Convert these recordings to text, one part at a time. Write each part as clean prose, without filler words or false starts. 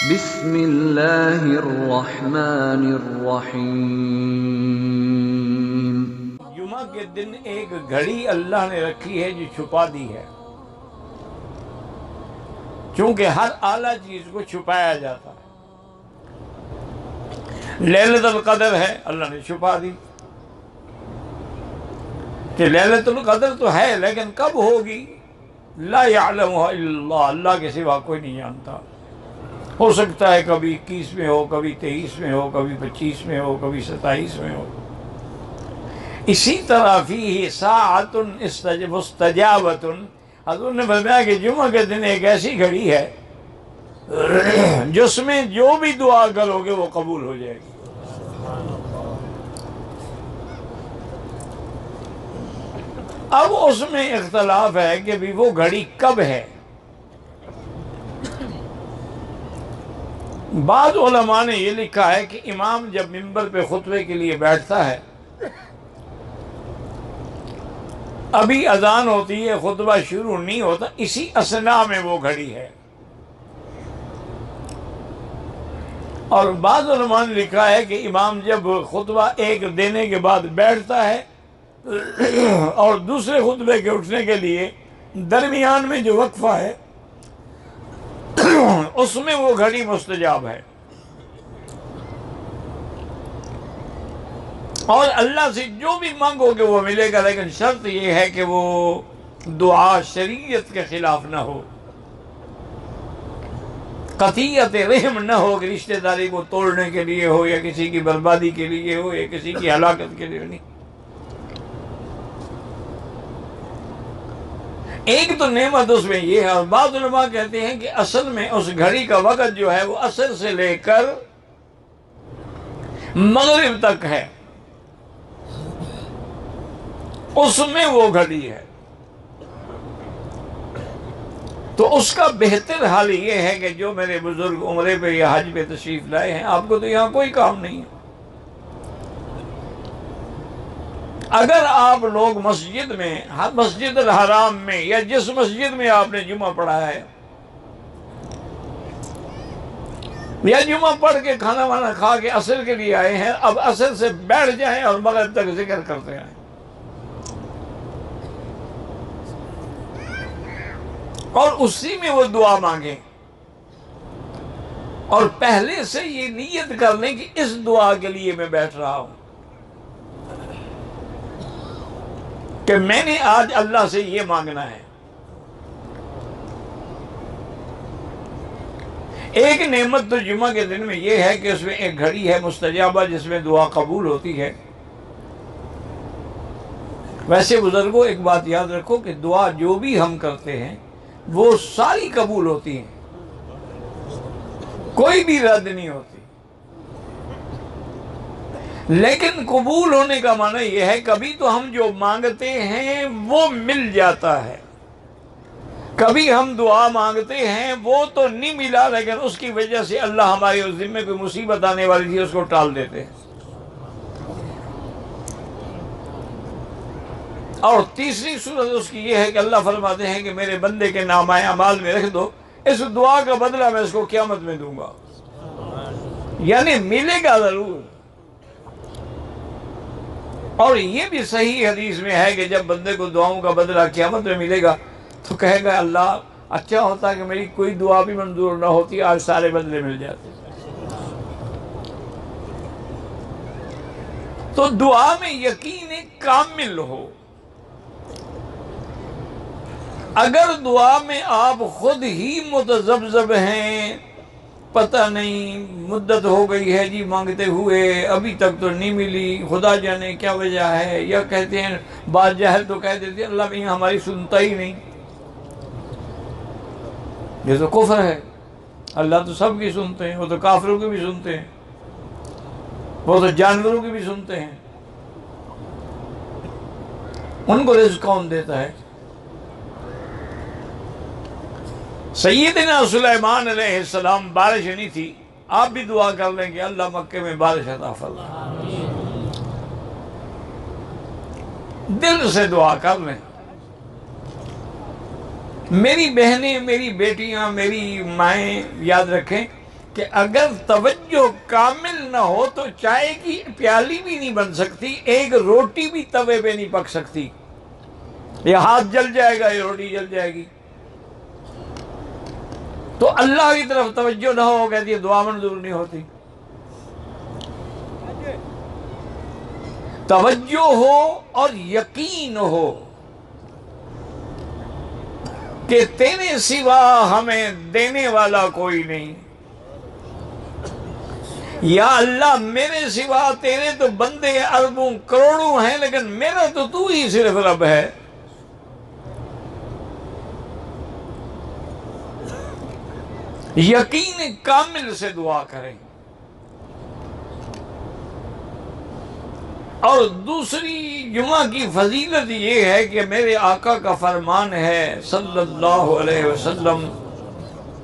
بسم اللہ الرحمن الرحیم۔ جمعہ کے دن ایک گھڑی اللہ نے رکھی ہے جو چھپا دی ہے، چونکہ ہر اعلیٰ چیز کو چھپایا جاتا ہے۔ لیلۃ القدر ہے، اللہ نے چھپا دی کہ لیلۃ القدر تو ہے لیکن کب ہوگی؟ لا یعلمها الا اللہ، اللہ کے سوا کوئی نہیں جانتا۔ ہو سکتا ہے کبھی 21 میں ہو، کبھی 23 میں ہو، کبھی 25 میں ہو، کبھی 27 میں ہو۔ اسی طرح فیہ ساعۃ مستجابۃ، حضور نے فرمایا کہ جمعہ کے دن ایک ایسی گھڑی ہے جس میں جو بھی دعا کرو گے وہ قبول ہو جائے گی۔ اب اس میں اختلاف ہے کہ بھی وہ گھڑی کب ہے۔ بعض علماء نے یہ لکھا ہے کہ امام جب منبر پہ خطبے کے لیے بیٹھتا ہے، ابھی اذان ہوتی ہے، خطبہ شروع نہیں ہوتا، اسی اثناء میں وہ گھڑی ہے۔ اور بعض علماء نے لکھا ہے کہ امام جب خطبہ ایک دینے کے بعد بیٹھتا ہے اور دوسرے خطبے کے اٹھنے کے لیے درمیان میں جو وقفہ ہے اس میں وہ گھڑی مستجاب ہے، اور اللہ سے جو بھی مانگو گے وہ ملے گا، لیکن شرط یہ ہے کہ وہ دعا شریعت کے خلاف نہ ہو، قطیعت رحم نہ ہو کہ رشتہ داری کو توڑنے کے لیے ہو، یا کسی کی بربادی کے لیے ہو، یا کسی کی ہلاکت کے لیے نہیں۔ ایک تو نعمت اس میں یہ ہے، اور بعض علماء کہتے ہیں کہ اصل میں اس گھڑی کا وقت جو ہے وہ عصر سے لے کر مغرب تک ہے، اس میں وہ گھڑی ہے۔ تو اس کا بہتر حال یہ ہے کہ جو میرے بزرگ عمرے پہ یا حج پہ تشریف لائے ہیں، آپ کو تو یہاں کوئی کام نہیں ہے، اگر آپ لوگ مسجد میں، مسجد الحرام میں، یا جس مسجد میں آپ نے جمعہ پڑھا ہے، یا جمعہ پڑھ کے کھانا وانا کھا کے عصر کے لیے آئے ہیں، اب عصر سے بیٹھ جائیں اور مغرب تک ذکر کرتے آئیں، اور اسی میں وہ دعا مانگیں، اور پہلے سے یہ نیت کر لیں کہ اس دعا کے لیے میں بیٹھ رہا ہوں، کہ میں نے آج اللہ سے یہ مانگنا ہے۔ ایک نعمت تو جمعہ کے دن میں یہ ہے کہ اس میں ایک گھڑی ہے مستجابہ جس میں دعا قبول ہوتی ہے۔ ویسے بزرگوں ایک بات یاد رکھو کہ دعا جو بھی ہم کرتے ہیں وہ ساری قبول ہوتی ہیں، کوئی بھی رد نہیں ہوتی، لیکن قبول ہونے کا معنی یہ ہے کبھی تو ہم جو مانگتے ہیں وہ مل جاتا ہے، کبھی ہم دعا مانگتے ہیں وہ تو نہیں ملا، لیکن اس کی وجہ سے اللہ ہمارے اس ذمے کوئی مصیبت آنے والی تھی اس کو ٹال دیتے ہیں۔ اور تیسری صورت اس کی یہ ہے کہ اللہ فرماتے ہیں کہ میرے بندے کے نامہ اعمال میں رکھ دو، اس دعا کا بدلہ میں اس کو قیامت میں دوں گا، یعنی ملے گا ضرور۔ اور یہ بھی صحیح حدیث میں ہے کہ جب بندے کو دعاؤں کا بدلہ قیامت میں ملے گا تو کہے گا اللہ اچھا ہوتا کہ میری کوئی دعا بھی منظور نہ ہوتی، آج سارے بدلے مل جاتے۔ تو دعا میں یقین کامل ہو۔ اگر دعا میں آپ خود ہی متذبذب ہیں، پتہ نہیں مدت ہو گئی ہے جی مانگتے ہوئے ابھی تک تو نہیں ملی، خدا جانے کیا وجہ ہے، یا کہتے ہیں بعض جاہل تو کہہ دیتے ہیں اللہ بھی ہماری سنتا ہی نہیں، یہ تو کفر ہے، اللہ تو سب کی سنتے ہیں، وہ تو کافروں کی بھی سنتے ہیں، وہ تو جانوروں کی بھی سنتے ہیں، ان کو رزق کون دیتا ہے؟ سیدنا سلیمان علیہ السلام، بارش نہیں تھی، آپ بھی دعا کر لیں کہ اللہ مکے میں بارش عطا فرما، دل سے دعا کر لیں۔ میری بہنیں، میری بیٹیاں، میری مائیں یاد رکھیں کہ اگر توجہ کامل نہ ہو تو چائے کی پیالی بھی نہیں بن سکتی، ایک روٹی بھی توے پہ نہیں پک سکتی، یہ ہاتھ جل جائے گا، یہ روٹی جل جائے گی۔ تو اللہ کی طرف توجہ نہ ہو، کہتی ہے دعا منظور نہیں ہوتی۔ توجہ ہو اور یقین ہو کہ تیرے سوا ہمیں دینے والا کوئی نہیں، یا اللہ میرے سوا تیرے تو بندے اربوں کروڑوں ہیں، لیکن میرا تو ہی صرف رب ہے۔ یقین کامل سے دعا کریں۔ اور دوسری جمعہ کی فضیلت یہ ہے کہ میرے آقا کا فرمان ہے صلی اللہ علیہ وسلم،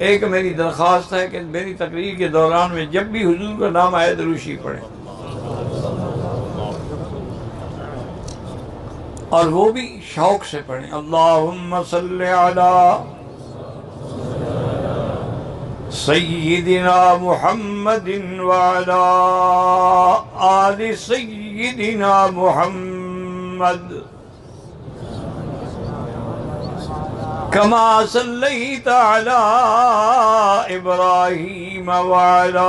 ایک میری درخواست ہے کہ میری تقریر کے دوران میں جب بھی حضور کا نام آئے دروشی پڑھیں، اور وہ بھی شوق سے پڑھیں۔ اللہم صلی علی سیدنا محمد وعلی آل سیدنا محمد کما صلیت علی ابراہیم وعلی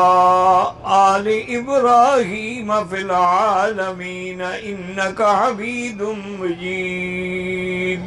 آل ابراہیم فی العالمین انک حمید مجید۔